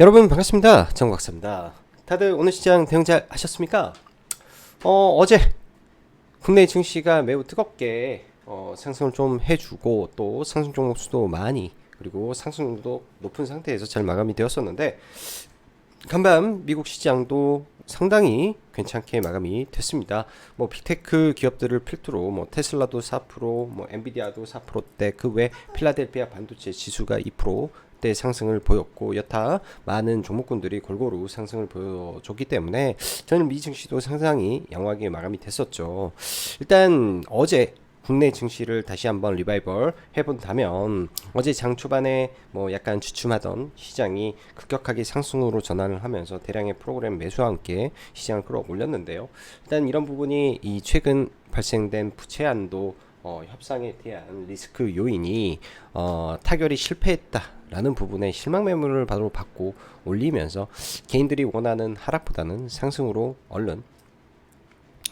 여러분 반갑습니다. 정박사입니다. 다들 오늘 시장 대응 잘 하셨습니까? 어제 국내 증시가 매우 뜨겁게 상승을 좀 해주고 또 상승 종목 수도 많이 그리고 상승률도 높은 상태에서 잘 마감이 되었었는데 간밤 미국 시장도 상당히 괜찮게 마감이 됐습니다. 뭐 빅테크 기업들을 필두로 뭐 테슬라도 4%, 뭐 엔비디아도 4%대 그 외 필라델피아 반도체 지수가 2%대 상승을 보였고 여타 많은 종목군들이 골고루 상승을 보여줬기 때문에 저는 미 증시도 상당히 양호하게 마감이 됐었죠. 일단 어제 국내 증시를 다시 한번 리바이벌 해본다면 어제 장 초반에 뭐 약간 주춤하던 시장이 급격하게 상승으로 전환을 하면서 대량의 프로그램 매수와 함께 시장을 끌어올렸는데요. 일단 이런 부분이 이 최근 발생된 부채 한도 협상에 대한 리스크 요인이 타결이 실패했다라는 부분에 실망 매물을 바로 받고 올리면서 개인들이 원하는 하락보다는 상승으로 얼른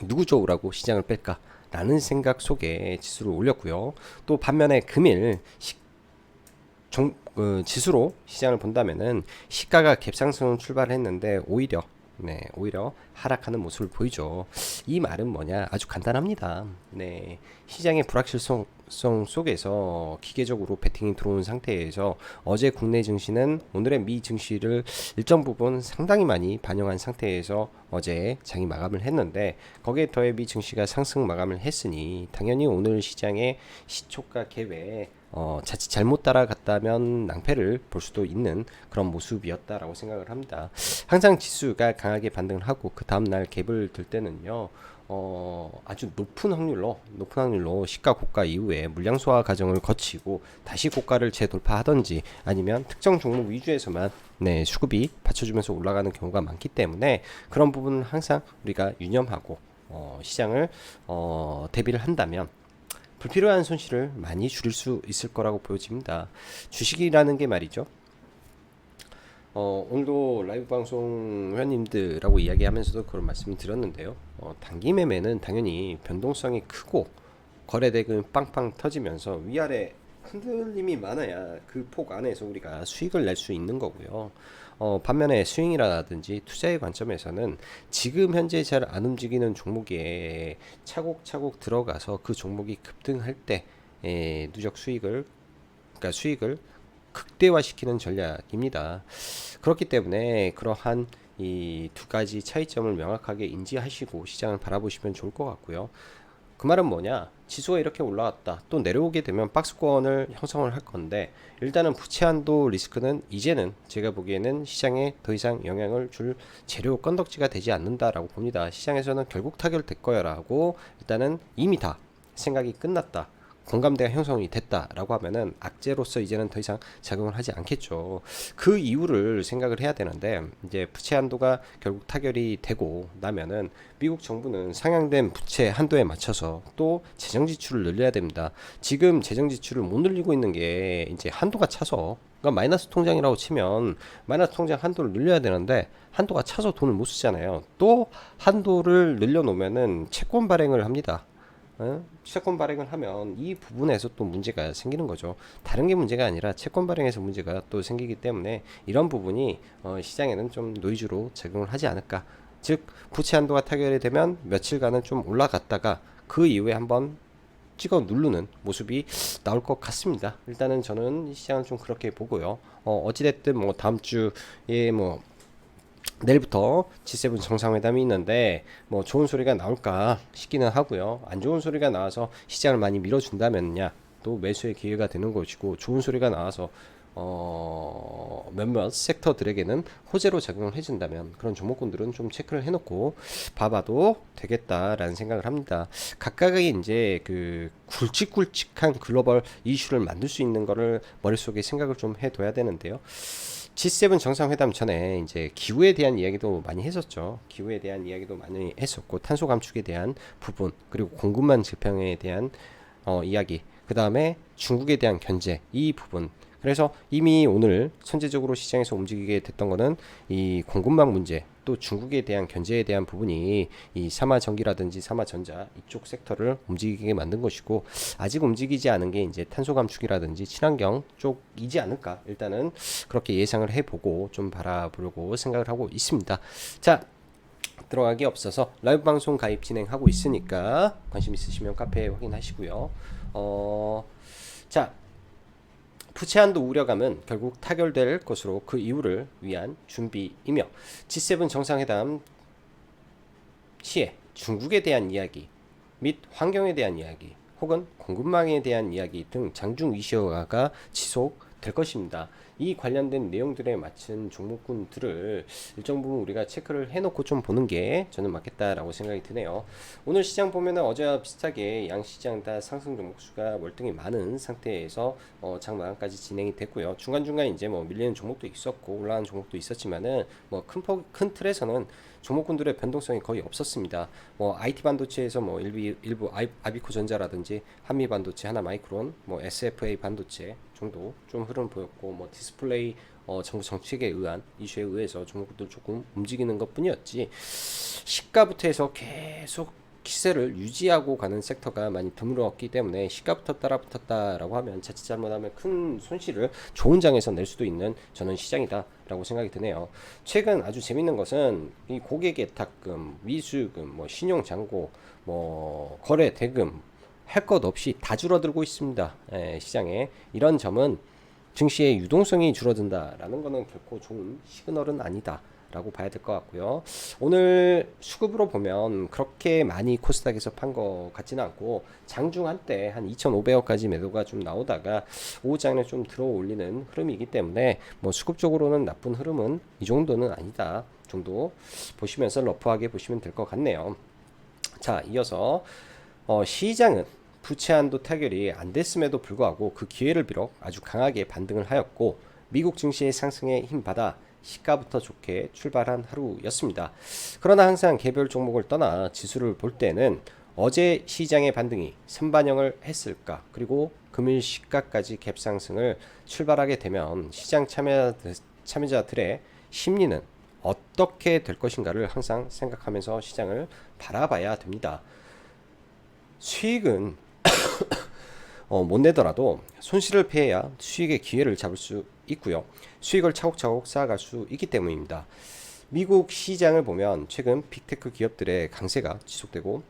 누구 좋으라고 시장을 뺄까? 라는 생각 속에 지수를 올렸고요. 또 반면에 금일 지수로 시장을 본다면은 시가가 갭상승 출발했는데 오히려 하락하는 모습을 보이죠. 이 말은 뭐냐? 아주 간단합니다. 네, 시장의 불확실성 속에서 기계적으로 베팅이 들어온 상태에서 어제 국내 증시는 오늘의 미 증시를 일정 부분 상당히 많이 반영한 상태에서 어제 장이 마감을 했는데 거기에 더해 미 증시가 상승 마감을 했으니 당연히 오늘 시장의 시초가 갭에 자칫 잘못 따라갔다면 낭패를 볼 수도 있는 그런 모습이었다라고 생각을 합니다. 항상 지수가 강하게 반등을 하고 그 다음날 갭을 들 때는요. 아주 높은 확률로 시가 고가 이후에 물량 소화 과정을 거치고 다시 고가를 재돌파하던지 아니면 특정 종목 위주에서만 수급이 받쳐주면서 올라가는 경우가 많기 때문에 그런 부분은 항상 우리가 유념하고 시장을 대비를 한다면 불필요한 손실을 많이 줄일 수 있을 거라고 보여집니다. 주식이라는 게 말이죠. 오늘도 라이브 방송 회원님들하고 이야기하면서도 그런 말씀을 드렸는데요. 단기 매매는 당연히 변동성이 크고 거래대금 빵빵 터지면서 위아래 흔들림이 많아야 그 폭 안에서 우리가 수익을 낼 수 있는 거고요. 반면에 스윙이라든지 투자의 관점에서는 지금 현재 잘 안 움직이는 종목에 차곡차곡 들어가서 그 종목이 급등할 때 누적 수익을 극대화시키는 전략입니다. 그렇기 때문에 그러한 이 두 가지 차이점을 명확하게 인지하시고 시장을 바라보시면 좋을 것 같고요. 그 말은 뭐냐? 지수가 이렇게 올라왔다. 또 내려오게 되면 박스권을 형성을 할 건데 일단은 부채 한도 리스크는 이제는 제가 보기에는 시장에 더 이상 영향을 줄 재료 건덕지가 되지 않는다라고 봅니다. 시장에서는 결국 타결될 거야라고 일단은 이미 다 생각이 끝났다. 공감대가 형성이 됐다라고 하면은 악재로서 이제는 더 이상 작용을 하지 않겠죠. 그 이유를 생각을 해야 되는데 이제 부채 한도가 결국 타결이 되고 나면은 미국 정부는 상향된 부채 한도에 맞춰서 또 재정 지출을 늘려야 됩니다. 지금 재정 지출을 못 늘리고 있는 게 이제 한도가 차서 그러니까 마이너스 통장이라고 치면 마이너스 통장 한도를 늘려야 되는데 한도가 차서 돈을 못 쓰잖아요. 또 한도를 늘려놓으면은 채권 발행을 합니다. 채권 발행을 하면 이 부분에서 또 문제가 생기는 거죠. 다른 게 문제가 아니라 채권 발행에서 문제가 또 생기기 때문에 이런 부분이 시장에는 좀 노이즈로 작용을 하지 않을까. 즉 부채 한도가 타결이 되면 며칠간은 좀 올라갔다가 그 이후에 한번 찍어 누르는 모습이 나올 것 같습니다. 일단은 저는 시장을 좀 그렇게 보고요. 어찌됐든 뭐 다음 주에 뭐 내일부터 G7 정상회담이 있는데 뭐 좋은 소리가 나올까 싶기는 하고요. 안 좋은 소리가 나와서 시장을 많이 밀어준다면야 또 매수의 기회가 되는 것이고 좋은 소리가 나와서 몇몇 섹터들에게는 호재로 작용을 해준다면 그런 종목군들은 좀 체크를 해놓고 봐봐도 되겠다라는 생각을 합니다. 각각의 이제 그 굵직굵직한 글로벌 이슈를 만들 수 있는 거를 머릿속에 생각을 좀 해둬야 되는데요. G7 정상회담 전에 이제 기후에 대한 이야기도 많이 했었죠. 기후에 대한 이야기도 많이 했었고 탄소 감축에 대한 부분 그리고 공급망 재평에 대한 이야기 그 다음에 중국에 대한 견제 이 부분 그래서 이미 오늘 선제적으로 시장에서 움직이게 됐던 거는 이 공급망 문제 또 중국에 대한 견제에 대한 부분이 이 삼화전기라든지 삼화전자 이쪽 섹터를 움직이게 만든 것이고, 아직 움직이지 않은 게 이제 탄소 감축이라든지 친환경 쪽이지 않을까, 일단은 그렇게 예상을 해보고 좀 바라보려고 생각을 하고 있습니다. 자, 들어가기 없어서 라이브 방송 가입 진행하고 있으니까 관심 있으시면 카페에 확인하시고요. 자, 부채한도 우려감은 결국 타결될 것으로 그 이후를 위한 준비이며, G7 정상회담 시에 중국에 대한 이야기 및 환경에 대한 이야기 혹은 공급망에 대한 이야기 등 장중 이슈가 지속될 것입니다. 이 관련된 내용들에 맞춘 종목군들을 일정 부분 우리가 체크를 해놓고 좀 보는 게 저는 맞겠다라고 생각이 드네요. 오늘 시장 보면은 어제와 비슷하게 양 시장 다 상승 종목수가 월등히 많은 상태에서 장 마감까지 진행이 됐고요. 중간중간 이제 뭐 밀리는 종목도 있었고 올라가는 종목도 있었지만은 뭐 큰 틀에서는 종목군들의 변동성이 거의 없었습니다. 뭐 IT 반도체에서 뭐 일부 아비코 전자라든지 한미 반도체, 하나 마이크론, 뭐 SFA 반도체 정도 좀 흐름 보였고, 뭐 디스플레이 정부 정책에 의한 이슈에 의해서 종목들 조금 움직이는 것뿐이었지, 시가부터 해서 계속 기세를 유지하고 가는 섹터가 많이 드물었기 때문에 시가부터 따라 붙었다라고 하면 자칫 잘못하면 큰 손실을 좋은 장에서 낼 수도 있는 저는 시장이다 라고 생각이 드네요. 최근 아주 재밌는 것은 이 고객예탁금, 미수금, 뭐 신용잔고, 뭐 거래 대금 할 것 없이 다 줄어들고 있습니다. 시장에. 이런 점은 증시의 유동성이 줄어든다라는 것은 결코 좋은 시그널은 아니다 라고 봐야 될 것 같고요. 오늘 수급으로 보면 그렇게 많이 코스닥에서 판 것 같지는 않고, 장중 한때 한 2,500억까지 매도가 좀 나오다가 오후 장에 좀 들어 올리는 흐름이기 때문에 뭐 수급적으로는 나쁜 흐름은 이 정도는 아니다 정도 보시면서 러프하게 보시면 될 것 같네요. 자, 이어서 시장은 부채 한도 타결이 안 됐음에도 불구하고 그 기회를 빌어 아주 강하게 반등을 하였고, 미국 증시의 상승에 힘받아 시가부터 좋게 출발한 하루였습니다. 그러나 항상 개별 종목을 떠나 지수를 볼 때는 어제 시장의 반등이 선반영을 했을까, 그리고 금일 시가까지 갭상승을 출발하게 되면 시장 참여자들의 심리는 어떻게 될 것인가를 항상 생각하면서 시장을 바라봐야 됩니다. 수익은 못 내더라도 손실을 피해야 수익의 기회를 잡을 수 있고요. 수익을 차곡차곡 쌓아갈 수 있기 때문입니다. 미국 시장을 보면 최근 빅테크 기업들의 강세가 지속되고,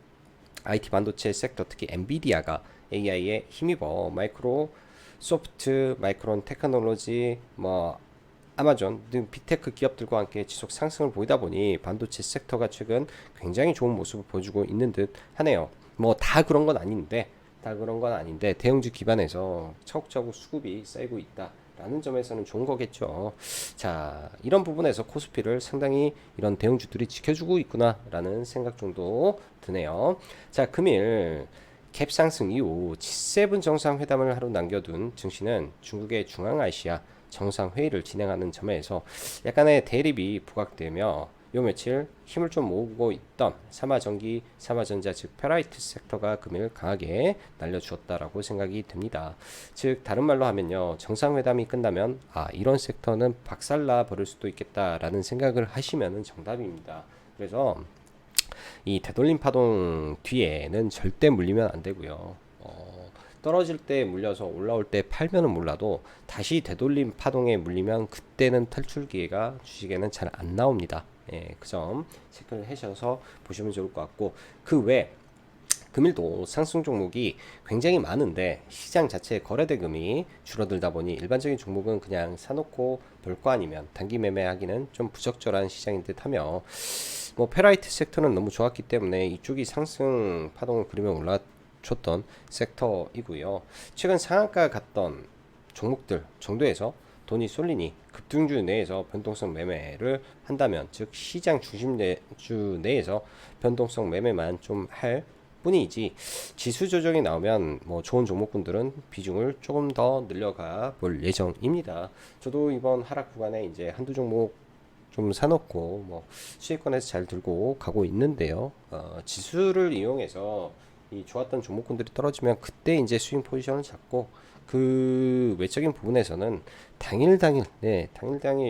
IT 반도체 섹터, 특히 엔비디아가 AI에 힘입어 마이크로소프트, 마이크론 테크놀로지, 뭐 아마존 등 빅테크 기업들과 함께 지속 상승을 보이다 보니 반도체 섹터가 최근 굉장히 좋은 모습을 보여주고 있는 듯 하네요. 뭐 다 그런 건 아닌데 대형주 기반에서 차곡차곡 수급이 쌓이고 있다라는 점에서는 좋은 거겠죠. 자, 이런 부분에서 코스피를 상당히 이런 대형주들이 지켜주고 있구나라는 생각 정도 드네요. 자, 금일 갭 상승 이후 G7 정상회담을 하루 남겨둔 증시는 중국의 중앙아시아 정상회의를 진행하는 점에서 약간의 대립이 부각되며 요 며칠 힘을 좀 모으고 있던 삼화전기, 삼화전자 즉 페라이트 섹터가 금일 강하게 날려주었다라고 생각이 됩니다. 즉 다른 말로 하면요, 정상회담이 끝나면 이런 섹터는 박살나 버릴 수도 있겠다라는 생각을 하시면 정답입니다. 그래서 이 되돌림 파동 뒤에는 절대 물리면 안 되고요. 떨어질 때 물려서 올라올 때 팔면은 몰라도 다시 되돌림 파동에 물리면 그때는 탈출 기회가 주식에는 잘 안 나옵니다. 그 점 체크를 하셔서 보시면 좋을 것 같고, 그 외 금일도 상승 종목이 굉장히 많은데 시장 자체 거래대금이 줄어들다 보니 일반적인 종목은 그냥 사놓고 볼 거 아니면 단기 매매하기는 좀 부적절한 시장인 듯하며, 뭐 페라이트 섹터는 너무 좋았기 때문에 이쪽이 상승 파동을 그리며 올라줬던 sektor이고요. 최근 상한가 갔던 종목들 정도에서 돈이 쏠리니 급등주 내에서 변동성 매매를 한다면, 즉 시장 중심주 내에서 변동성 매매만 좀 할 뿐이지, 지수 조정이 나오면 뭐 좋은 종목군들은 비중을 조금 더 늘려가 볼 예정입니다. 저도 이번 하락 구간에 이제 한두 종목 좀 사놓고 뭐 수익권에서 잘 들고 가고 있는데요. 지수를 이용해서 이 좋았던 종목군들이 떨어지면 그때 이제 스윙 포지션을 잡고, 그 외적인 부분에서는 당일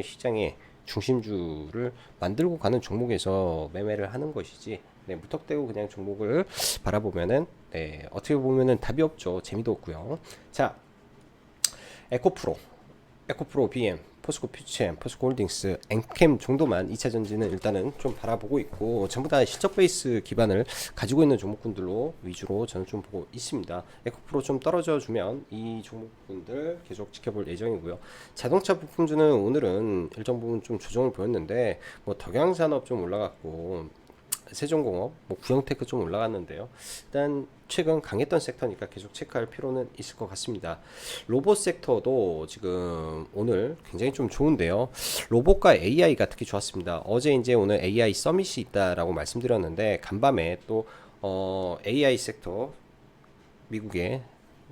시장에 중심주를 만들고 가는 종목에서 매매를 하는 것이지, 네, 무턱대고 그냥 종목을 바라보면은, 네, 어떻게 보면은 답이 없죠. 재미도 없고요. 자, 에코프로, 에코프로 BM, 포스코 퓨처엠, 포스코 홀딩스, 엔캠 정도만 2차 전지는 일단은 좀 바라보고 있고, 전부 다 실적 베이스 기반을 가지고 있는 종목군들로 위주로 저는 좀 보고 있습니다. 에코프로 좀 떨어져 주면 이 종목군들 계속 지켜볼 예정이고요. 자동차 부품주는 오늘은 일정 부분 좀 조정을 보였는데, 뭐 덕양산업 좀 올라갔고, 세종공업, 뭐 구형테크 좀 올라갔는데요. 일단 최근 강했던 섹터니까 계속 체크할 필요는 있을 것 같습니다. 로봇 섹터도 지금 오늘 굉장히 좀 좋은데요. 로봇과 AI가 특히 좋았습니다. 어제 이제 오늘 AI 서밋이 있다라고 말씀드렸는데, 간밤에 또 AI 섹터 미국의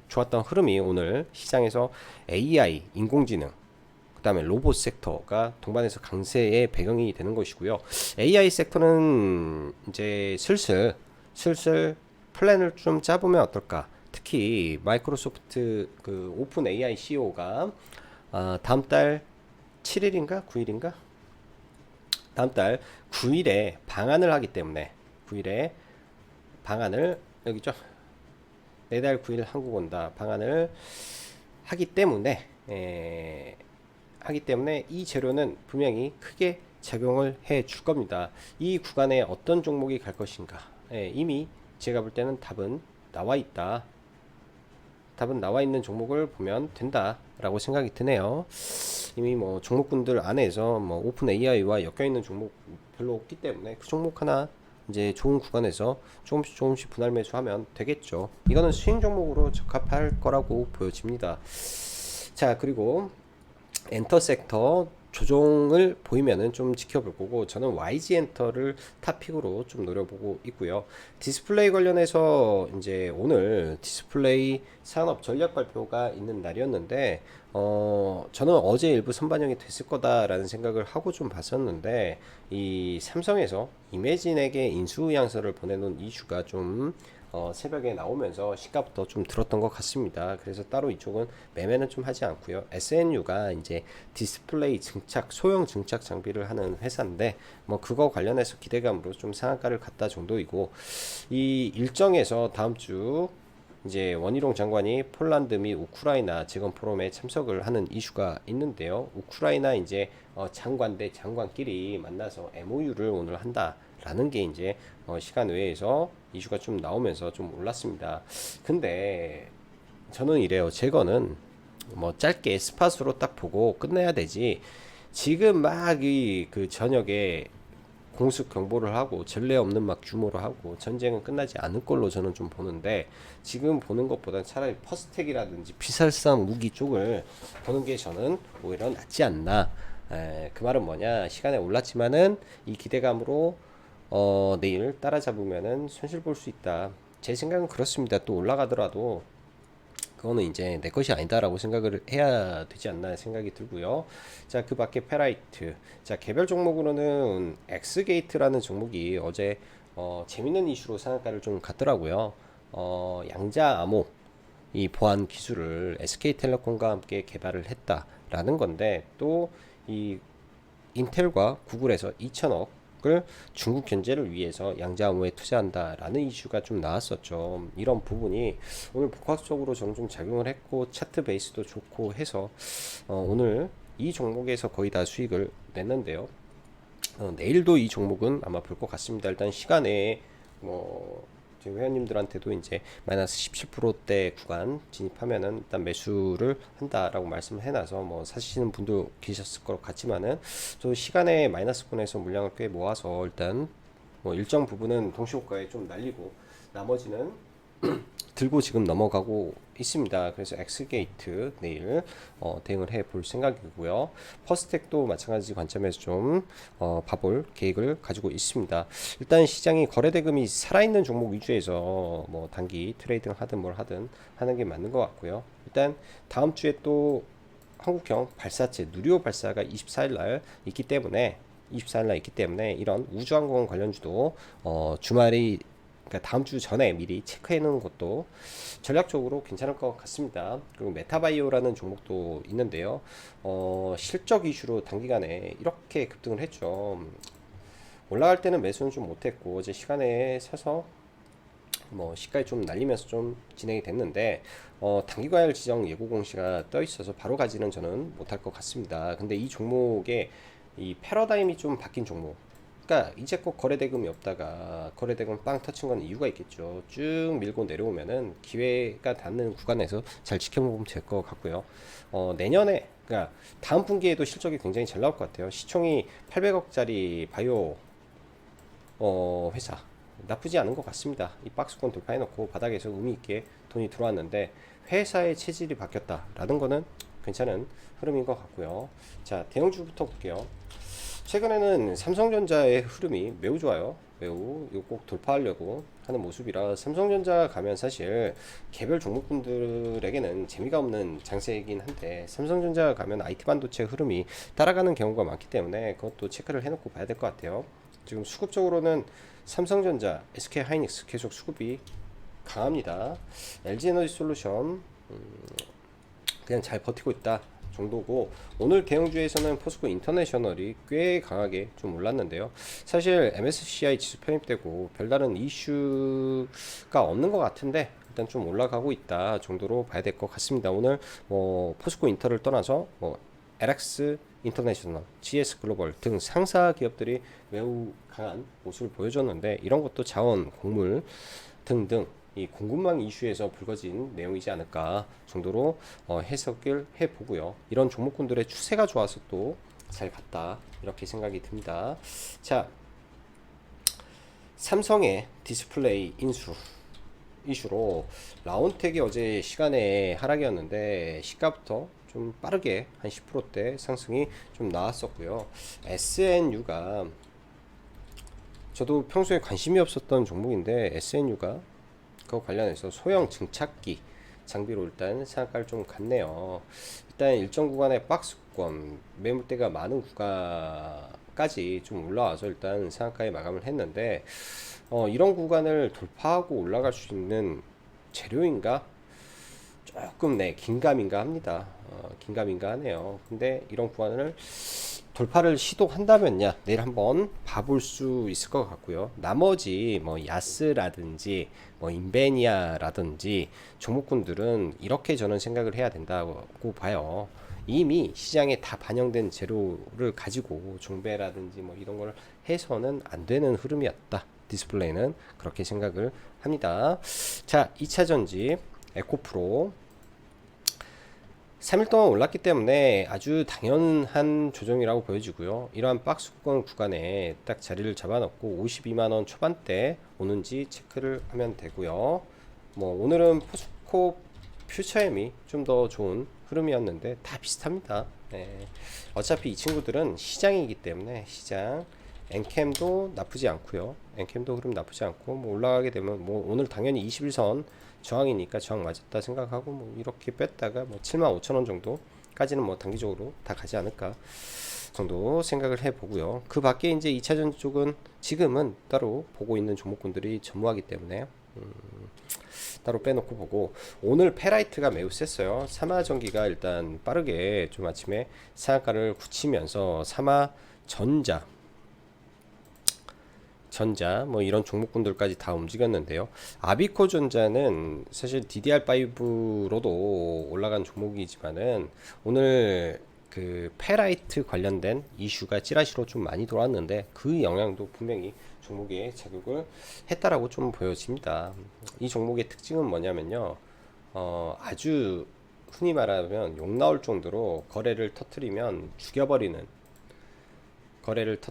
좋았던 흐름이 오늘 시장에서 AI 인공지능, 그다음에 로봇 섹터가 동반해서 강세의 배경이 되는 것이고요. AI 섹터는 이제 슬슬 플랜을 좀 짜보면 어떨까? 특히 마이크로소프트 그 오픈 AI CEO가 다음 달 7일인가 9일인가? 다음 달 9일에 방한을 하기 때문에, 9일에 방한을, 여기죠? 내달 9일 한국 온다 방한을 하기 때문에, 이 재료는 분명히 크게 작용을 해 줄 겁니다. 이 구간에 어떤 종목이 갈 것인가, 이미 제가 볼 때는 답은 나와 있다. 답은 나와 있는 종목을 보면 된다라고 생각이 드네요. 이미 뭐 종목군들 안에서 뭐 오픈 AI와 엮여 있는 종목 별로 없기 때문에 그 종목 하나 이제 좋은 구간에서 조금씩 분할 매수하면 되겠죠. 이거는 수익 종목으로 적합할 거라고 보여집니다. 자, 그리고 엔터 섹터 조정을 보이면은 좀 지켜볼 거고, 저는 YG 엔터를 탑픽으로 좀 노려보고 있고요. 디스플레이 관련해서 이제 오늘 디스플레이 산업 전략 발표가 있는 날이었는데, 저는 어제 일부 선반영이 됐을 거다라는 생각을 하고 좀 봤었는데, 이 삼성에서 이매진에게 인수양서를 보내놓은 이슈가 좀 새벽에 나오면서 시가부터 좀 들었던 것 같습니다. 그래서 따로 이쪽은 매매는 좀 하지 않고요. SNU가 이제 디스플레이 증착, 소형 증착 장비를 하는 회사인데, 뭐 그거 관련해서 기대감으로 좀 상한가를 갔다 정도이고, 이 일정에서 다음 주 이제 원희룡 장관이 폴란드 및 우크라이나 재건 포럼에 참석을 하는 이슈가 있는데요. 우크라이나 이제 장관 대 장관끼리 만나서 MOU를 오늘 한다라는 게 이제 시간 외에서 이슈가 좀 나오면서 좀 올랐습니다. 근데 저는 이래요. 제거는 뭐 짧게 스팟으로 딱 보고 끝내야 되지. 지금 막 이 그 저녁에 공습 경보를 하고 전례 없는 막 규모로 하고 전쟁은 끝나지 않을 걸로 저는 좀 보는데, 지금 보는 것보다 차라리 퍼스텍이라든지 비살상 무기 쪽을 보는 게 저는 오히려 낫지 않나. 그 말은 뭐냐, 시간에 올랐지만은 이 기대감으로 내일 따라잡으면은 손실 볼 수 있다. 제 생각은 그렇습니다. 또 올라가더라도 그거는 이제 내 것이 아니다라고 생각을 해야 되지 않나 생각이 들고요. 자, 그 밖에 페라이트. 자, 개별 종목으로는 엑스게이트라는 종목이 어제 재밌는 이슈로 상한가를 좀 갔더라고요. 양자 암호 이 보안 기술을 SK텔레콤과 함께 개발을 했다라는 건데, 또 이 인텔과 구글에서 2천억을 중국 견제를 위해서 양자암호에 투자한다라는 이슈가 좀 나왔었죠. 이런 부분이 오늘 복합적으로 저는 좀 작용을 했고, 차트 베이스도 좋고 해서 오늘 이 종목에서 거의 다 수익을 냈는데요. 내일도 이 종목은 아마 볼 것 같습니다. 일단 시간에 뭐 회원님들한테도 이제 마이너스 17%대 구간 진입하면은 일단 매수를 한다라고 말씀을 해놔서 뭐 사시는 분도 계셨을 것 같지만은, 저 시간에 마이너스권에서 물량을 꽤 모아서 일단 뭐 일정 부분은 동시호가에 좀 날리고 나머지는 들고 지금 넘어가고 있습니다. 그래서 엑스게이트 내일 대응을 해 볼 생각이고요. 퍼스텍도 마찬가지 관점에서 좀 봐볼 계획을 가지고 있습니다. 일단 시장이 거래대금이 살아있는 종목 위주에서 뭐 단기 트레이딩 하든 뭘 하든 하는 게 맞는 것 같고요. 일단 다음 주에 또 한국형 발사체 누리호 발사가 24일 날 있기 때문에 이런 우주항공 관련주도 주말이 그러니까 다음 주 전에 미리 체크해 놓은 것도 전략적으로 괜찮을 것 같습니다. 그리고 메타바이오라는 종목도 있는데요. 실적 이슈로 단기간에 이렇게 급등을 했죠. 올라갈 때는 매수는 좀 못했고 어제 시간에 사서 뭐 시가에 좀 날리면서 좀 진행이 됐는데 단기과열 지정 예고 공시가 떠 있어서 바로 가지는 저는 못할 것 같습니다. 근데 이 종목의 이 패러다임이 좀 바뀐 종목. 그러니까 이제껏 거래대금이 없다가 거래대금 빵 터친 건 이유가 있겠죠. 쭉 밀고 내려오면은 기회가 닿는 구간에서 잘 지켜보면 될 것 같고요. 내년에 그러니까 다음 분기에도 실적이 굉장히 잘 나올 것 같아요. 시총이 800억짜리 바이오 회사 나쁘지 않은 것 같습니다. 이 박스권 돌파해놓고 바닥에서 의미 있게 돈이 들어왔는데 회사의 체질이 바뀌었다라는 거는 괜찮은 흐름인 것 같고요. 자, 대형주부터 볼게요. 최근에는 삼성전자의 흐름이 매우 좋아요. 매우 이거 꼭 돌파하려고 하는 모습이라 삼성전자 가면 사실 개별 종목분들에게는 재미가 없는 장세이긴 한데 삼성전자 가면 IT 반도체 흐름이 따라가는 경우가 많기 때문에 그것도 체크를 해놓고 봐야 될 것 같아요. 지금 수급적으로는 삼성전자, SK하이닉스 계속 수급이 강합니다. LG에너지솔루션 그냥 잘 버티고 있다 정도고, 오늘 대형주에서는 포스코 인터내셔널이 꽤 강하게 좀 올랐는데요. 사실 MSCI 지수 편입되고 별다른 이슈가 없는 것 같은데 일단 좀 올라가고 있다 정도로 봐야 될 것 같습니다. 오늘 뭐 포스코 인터를 떠나서 뭐 LX 인터내셔널, GS 글로벌 등 상사 기업들이 매우 강한 모습을 보여줬는데 이런 것도 자원, 곡물 등등 이 공급망 이슈에서 불거진 내용이지 않을까 정도로 해석을 해보고요. 이런 종목군들의 추세가 좋아서 또 잘 갔다 이렇게 생각이 듭니다. 자, 삼성의 디스플레이 인수 이슈로 라온텍이 어제 시간에 하락이었는데 시가부터 좀 빠르게 한 10%대 상승이 좀 나왔었고요. SNU가 저도 평소에 관심이 없었던 종목인데 SNU가 그거 관련해서 소형 증착기 장비로 일단 상한가를 좀 갔네요. 일단 일정 구간의 박스권 매물대가 많은 구간까지 좀 올라와서 일단 상한가에 마감을 했는데 이런 구간을 돌파하고 올라갈 수 있는 재료인가? 조금 긴가민가 합니다. 긴가민가 하네요. 근데 이런 구간을 돌파를 시도한다면야 내일 한번 봐볼 수 있을 것 같고요. 나머지 뭐 야스라든지 뭐 인베니아라든지 종목군들은 이렇게 저는 생각을 해야 된다고 봐요. 이미 시장에 다 반영된 재료를 가지고 종배라든지 뭐 이런 걸 해서는 안 되는 흐름이었다. 디스플레이는 그렇게 생각을 합니다. 자, 2차 전지 에코프로 3일 동안 올랐기 때문에 아주 당연한 조정이라고 보여지고요. 이러한 박스권 구간에 딱 자리를 잡아놓고 52만원 초반대 오는지 체크를 하면 되고요. 뭐 오늘은 포스코 퓨처엠이 좀 더 좋은 흐름이었는데 다 비슷합니다. 네. 어차피 이 친구들은 시장이기 때문에 시장 엔캠도 나쁘지 않고요. 엔캠도 흐름 나쁘지 않고 뭐 올라가게 되면 뭐 오늘 당연히 21선 저항이니까 저항 맞았다 생각하고 뭐 이렇게 뺐다가 뭐 75,000원 정도까지는 뭐 단기적으로 다 가지 않을까 정도 생각을 해보고요. 그 밖에 이제 2차전 쪽은 지금은 따로 보고 있는 종목군들이 전무하기 때문에 따로 빼놓고 보고, 오늘 페라이트가 매우 셌어요. 삼화전기가 일단 빠르게 좀 아침에 상한가를 굳히면서 삼화전자 뭐 이런 종목군들까지 다 움직였는데요. 아비코전자는 사실 DDR5로도 올라간 종목이지만은 오늘 그 페라이트 관련된 이슈가 찌라시로 좀 많이 돌았는데 그 영향도 분명히 종목에 작용을 했다라고 좀 보여집니다. 이 종목의 특징은 뭐냐면요. 아주 흔히 말하면 욕 나올 정도로 거래를 터트리면 죽여버리는 거래를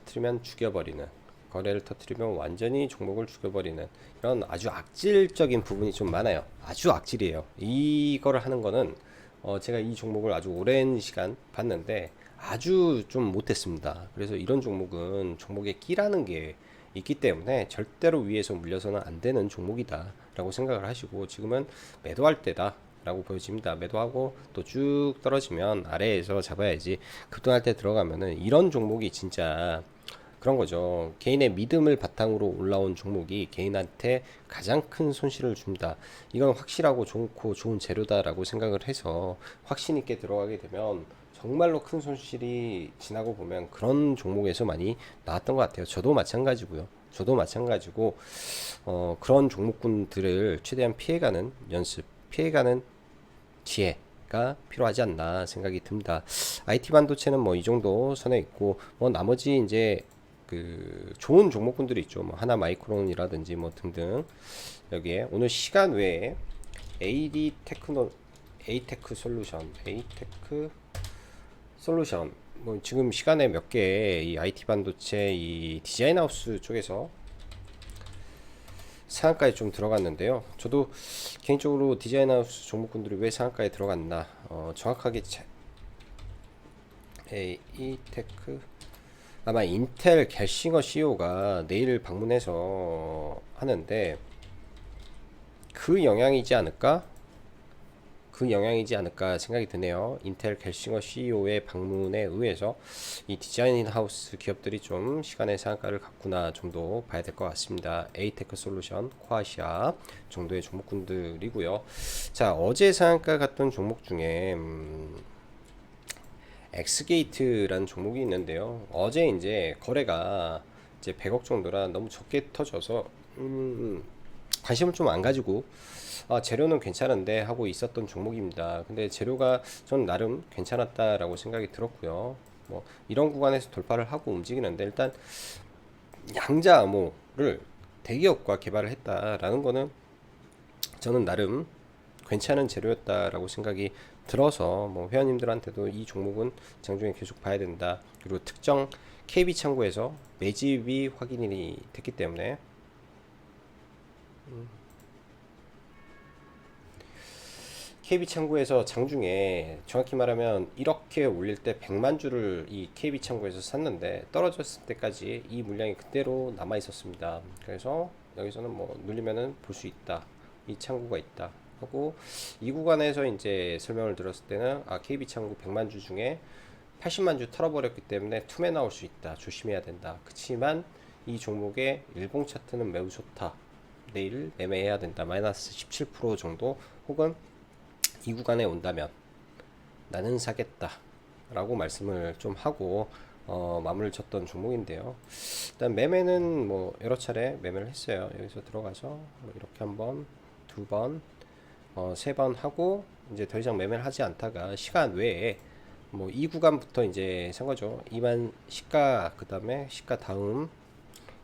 터트리면 완전히 종목을 죽여버리는 이런 아주 악질적인 부분이 좀 많아요. 아주 악질이에요. 이거를 하는 거는 제가 이 종목을 아주 오랜 시간 봤는데 아주 좀 못했습니다. 그래서 이런 종목은 종목에 끼라는 게 있기 때문에 절대로 위에서 물려서는 안 되는 종목이다 라고 생각을 하시고 지금은 매도할 때다 라고 보여집니다. 매도하고 또 쭉 떨어지면 아래에서 잡아야지. 급등할 때 들어가면은 이런 종목이 진짜 그런 거죠. 개인의 믿음을 바탕으로 올라온 종목이 개인한테 가장 큰 손실을 줍니다. 이건 확실하고 좋고 좋은 재료다라고 생각을 해서 확신 있게 들어가게 되면 정말로 큰 손실이 지나고 보면 그런 종목에서 많이 나왔던 것 같아요. 저도 마찬가지고요. 저도 마찬가지고 그런 종목군들을 최대한 피해가는 연습, 피해가는 지혜가 필요하지 않나 생각이 듭니다. IT 반도체는 뭐 이 정도 선에 있고 뭐 나머지 이제 그 좋은 종목군들이 있죠. 뭐 하나 마이크론이라든지 뭐 등등. 여기에 오늘 시간 외에 AD 테크노 에이테크 솔루션, 에이테크 솔루션 뭐 지금 시간에 몇 개 이 IT 반도체 이 디자인 하우스 쪽에서 상한가에 좀 들어갔는데요. 저도 개인적으로 디자인 하우스 종목군들이 왜 상한가에 들어갔나 정확하게 에이테크 아마 인텔 갤싱어 CEO가 내일 방문해서 하는데 그 영향이지 않을까? 그 영향이지 않을까 생각이 드네요. 인텔 갤싱어 CEO의 방문에 의해서 이 디자인 하우스 기업들이 좀 시간의 상한가를 갖구나 정도 봐야 될 것 같습니다. 에이테크 솔루션, 코아시아 정도의 종목군들이고요. 자, 어제 상한가 갔던 종목 중에 엑스게이트라는 종목이 있는데요. 어제 이제 거래가 이제 100억 정도라 너무 적게 터져서 관심을 좀 안 가지고 재료는 괜찮은데 하고 있었던 종목입니다. 근데 재료가 전 나름 괜찮았다라고 생각이 들었고요. 뭐 이런 구간에서 돌파를 하고 움직이는데 일단 양자 암호를 대기업과 개발을 했다라는 거는 저는 나름 괜찮은 재료였다라고 생각이 들어서 뭐 회원님들한테도 이 종목은 장중에 계속 봐야 된다. 그리고 특정 KB 창구에서 매집이 확인이 됐기 때문에 KB 창구에서 장중에 정확히 말하면 이렇게 올릴 때 100만 주를 이 KB 창구에서 샀는데 떨어졌을 때까지 이 물량이 그대로 남아 있었습니다. 그래서 여기서는 뭐 눌리면은 볼 수 있다. 이 창구가 있다. 하고 이 구간에서 이제 설명을 들었을 때는 KB 창구 100만 주 중에 80만 주 털어버렸기 때문에 투매 나올 수 있다. 조심해야 된다. 그치만 이 종목의 일봉 차트는 매우 좋다. 내일 매매해야 된다. 마이너스 17% 정도 혹은 이 구간에 온다면 나는 사겠다 라고 말씀을 좀 하고 마무리를 쳤던 종목인데요. 일단 매매는 뭐 여러 차례 매매를 했어요. 여기서 들어가서 뭐 이렇게 한번 두번 세 번 하고 이제 더 이상 매매를 하지 않다가 시간 외에 뭐 이 구간부터 이제 산 거죠. 2만 시가 그 다음에 시가 다음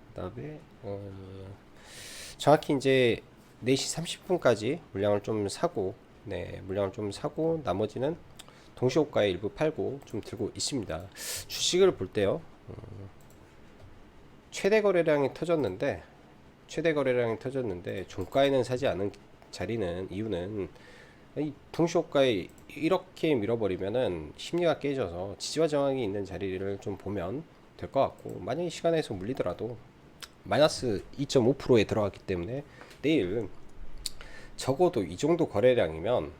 그 다음에 정확히 이제 4시 30분까지 물량을 좀 사고 물량을 좀 사고 나머지는 동시호가에 일부 팔고 좀 들고 있습니다. 주식을 볼 때요. 최대 거래량이 터졌는데 종가에는 사지 않은 자리는 이유는 이 동시호가에 이렇게 밀어버리면은 심리가 깨져서 지지와 저항이 있는 자리를 좀 보면 될 것 같고 만약에 시간에서 물리더라도 마이너스 2.5%에 들어갔기 때문에 내일 적어도 이 정도 거래량이면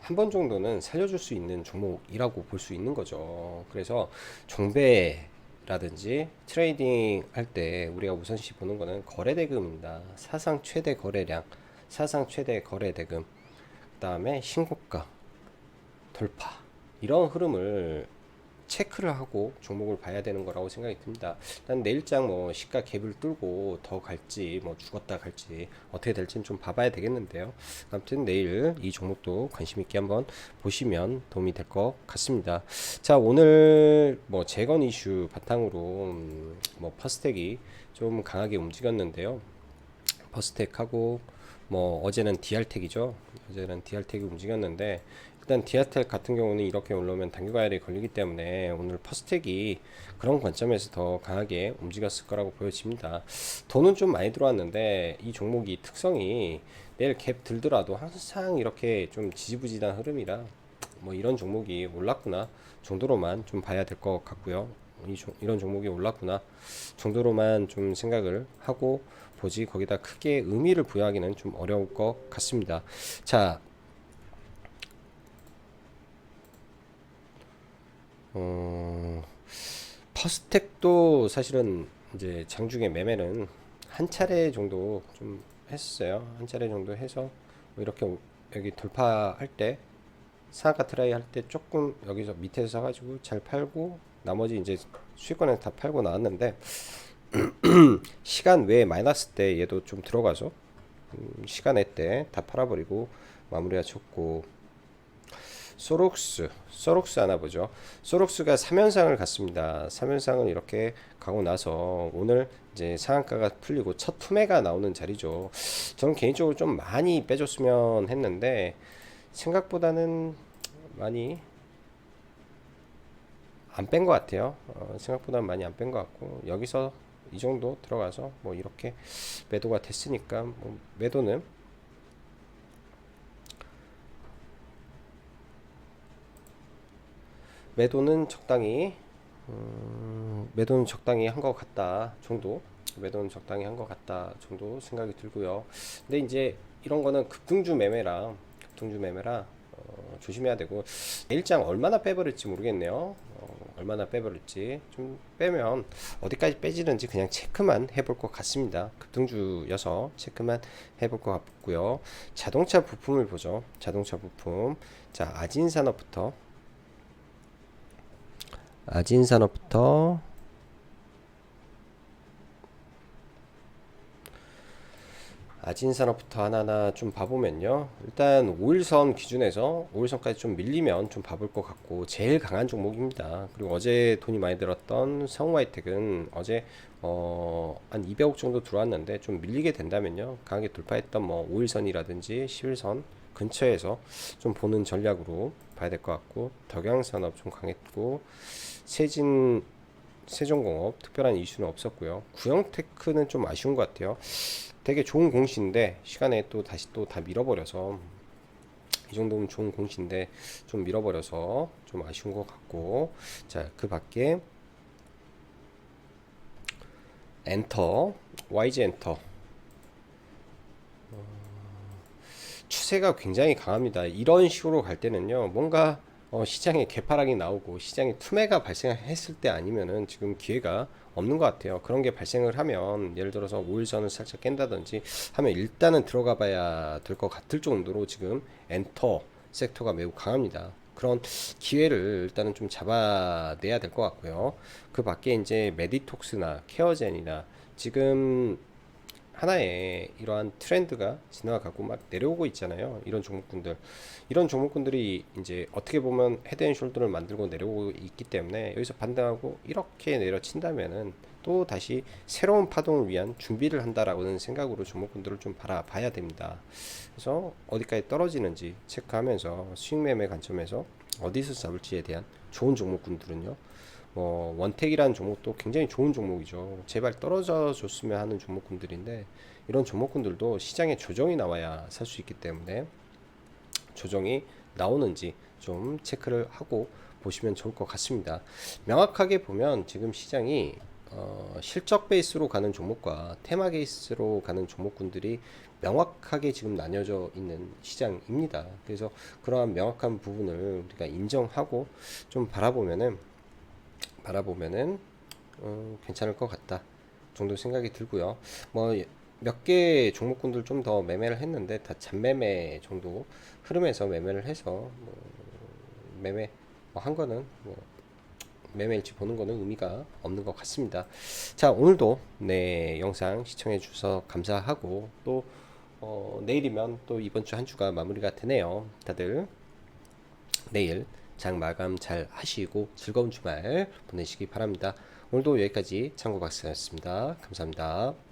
한 번 정도는 살려줄 수 있는 종목이라고 볼 수 있는 거죠. 그래서 종배라든지 트레이딩 할 때 우리가 우선시 보는 거는 거래대금입니다. 사상 최대 거래량, 사상 최대 거래대금, 그 다음에 신고가, 돌파 이런 흐름을 체크를 하고 종목을 봐야 되는 거라고 생각이 듭니다. 일단 내일장 뭐 시가 갭을 뚫고 더 갈지 뭐 죽었다 갈지 어떻게 될지는 좀 봐봐야 되겠는데요. 아무튼 내일 이 종목도 관심 있게 한번 보시면 도움이 될 것 같습니다. 자, 오늘 뭐 재건 이슈 바탕으로 뭐 퍼스텍이 좀 강하게 움직였는데요. 퍼스텍하고 뭐 어제는 DR텍이죠. 어제는 DR텍이 움직였는데 일단 디아텍 같은 경우는 이렇게 올라오면 단기과열이 걸리기 때문에 오늘 퍼스텍이 그런 관점에서 더 강하게 움직였을 거라고 보여집니다. 돈은 좀 많이 들어왔는데 이 종목이 특성이 내일 갭 들더라도 항상 이렇게 좀 지지부진한 흐름이라 뭐 이런 종목이 올랐구나 정도로만 좀 봐야 될 것 같고요. 이런 종목이 올랐구나 정도로만 좀 생각을 하고 보지 거기다 크게 의미를 부여하기는 좀 어려울 것 같습니다. 자, 퍼스텍도 사실은 이제 장중에 매매는 한 차례 정도 좀 했었어요. 한 차례 정도 해서 뭐 이렇게 여기 돌파할 때 상한가 트라이 할 때 조금 여기서 밑에서 사가지고 잘 팔고 나머지 이제 수익권에 다 팔고 나왔는데 시간 외에 마이너스 때 얘도 좀 들어가서 시간에 때 다 팔아버리고 마무리가 쳤고 소록스 하나 보죠. 소록스가 3연상을 갔습니다. 3연상을 이렇게 가고 나서 오늘 이제 상한가가 풀리고 첫 투매가 나오는 자리죠. 저는 개인적으로 좀 많이 빼줬으면 했는데 생각보다는 많이 안 뺀 것 같아요. 생각보다 많이 안 뺀 것 같고 여기서 이 정도 들어가서 뭐 이렇게 매도가 됐으니까 뭐 매도는 적당히 매도는 적당히 한 것 같다 정도, 매도는 적당히 한 것 같다 정도 생각이 들고요. 근데 이제 이런 거는 급등주 매매라 조심해야 되고 일장 얼마나 빼버릴지 모르겠네요. 얼마나 빼버릴지 좀 빼면 어디까지 빼지는지 그냥 체크만 해볼 것 같습니다. 급등주여서 체크만 해볼 것 같고요. 자동차 부품을 보죠. 자동차 부품. 자, 아진산업부터 하나하나 좀 봐보면요. 일단 5일선 기준에서 5일선까지 좀 밀리면 좀 봐볼 것 같고 제일 강한 종목입니다. 그리고 어제 돈이 많이 들었던 성우하이텍은 어제 한 200억 정도 들어왔는데 좀 밀리게 된다면요. 강하게 돌파했던 뭐 5일선이라든지 10일선 근처에서 좀 보는 전략으로 봐야 될 것 같고 덕양산업 좀 강했고 세종공업 특별한 이슈는 없었고요. 구형테크는 좀 아쉬운 것 같아요. 되게 좋은 공시인데 시간에 또 다시 또 다 밀어버려서 이 정도면 좋은 공시인데 좀 밀어버려서 좀 아쉬운 것 같고 자, 그 밖에 YG 엔터 추세가 굉장히 강합니다. 이런 식으로 갈 때는요, 뭔가 시장에 개파락이 나오고 시장에 투매가 발생했을 때 아니면은 지금 기회가 없는 것 같아요. 그런 게 발생을 하면 예를 들어서 5일선을 살짝 깬다든지 하면 일단은 들어가 봐야 될 것 같을 정도로 지금 엔터 섹터가 매우 강합니다. 그런 기회를 일단은 좀 잡아내야 될 것 같고요. 그 밖에 이제 메디톡스나 케어젠이나 지금 하나의 이러한 트렌드가 지나가고 막 내려오고 있잖아요. 이런 종목군들이 이제 어떻게 보면 헤드앤숄더를 만들고 내려오고 있기 때문에 여기서 반등하고 이렇게 내려친다면은 또 다시 새로운 파동을 위한 준비를 한다라고는 생각으로 종목군들을 좀 바라봐야 됩니다. 그래서 어디까지 떨어지는지 체크하면서 수익 매매 관점에서 어디서 잡을지에 대한 좋은 종목군들은요. 원택이라는 종목도 굉장히 좋은 종목이죠. 제발 떨어져 줬으면 하는 종목군들인데 이런 종목군들도 시장에 조정이 나와야 살 수 있기 때문에 조정이 나오는지 좀 체크를 하고 보시면 좋을 것 같습니다. 명확하게 보면 지금 시장이 실적 베이스로 가는 종목과 테마 베이스로 가는 종목군들이 명확하게 지금 나뉘어져 있는 시장입니다. 그래서 그러한 명확한 부분을 우리가 인정하고 좀 바라보면은 괜찮을 것 같다 정도 생각이 들고요. 뭐 몇 개 종목군들 좀 더 매매를 했는데 다 잔매매 정도 흐름에서 매매를 해서 매매 한 거는 매매일지 보는 거는 의미가 없는 것 같습니다. 자, 오늘도 네 영상 시청해 주셔서 감사하고 또 내일이면 또 이번 주 한 주가 마무리가 되네요. 다들 내일 장 마감 잘 하시고 즐거운 주말 보내시기 바랍니다. 오늘도 여기까지 창구박사였습니다. 감사합니다.